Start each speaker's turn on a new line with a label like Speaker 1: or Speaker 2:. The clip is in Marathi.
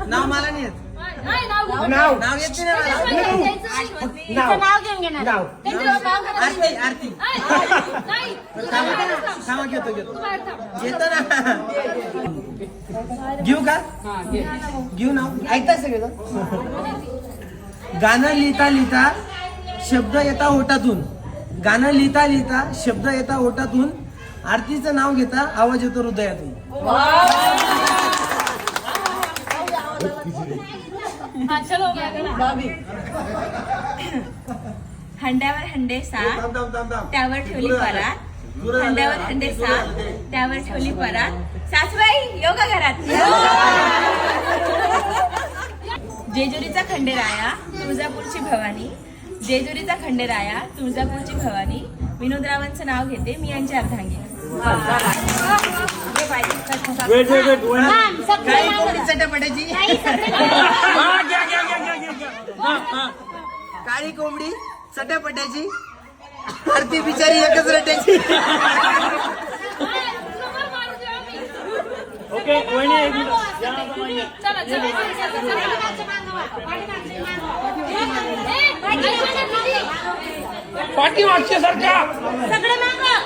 Speaker 1: नाव मला नाही येत.
Speaker 2: नाव
Speaker 1: नाव येत नाही ना मला.
Speaker 2: नाव घेऊन घेणार
Speaker 1: आरती आरती थांबा घेतो घेतो ना. घेऊ का? घेऊ नाव. ऐकता सगळं. गाणं लिहिता लिहिता शब्द येता ओठातून. गाणं लिहिता लिहिता शब्द येता ओठातून. आरतीचं नाव घेता आवाज येतो हृदयातून.
Speaker 3: हंड्यावर हंडे सात त्यावर ठेवली परात. हंड्यावर हंडे सात त्यावर ठेवली परात. सासूबाई योगा घरात. जेजुरीचा खंडेराया तुळजापूरची भवानी. जेजुरीचा खंडेराया तुळजापूरची भवानी. विनोदरावांचं नाव घेते मी यांची अर्धांगी.
Speaker 1: काही कोंबडी चटपटाची. काळी कोंबडी चटपटाची. आरती बिचारी एकच रट्याची.
Speaker 4: पाठी मागच्या सारखा
Speaker 2: सगळे मागं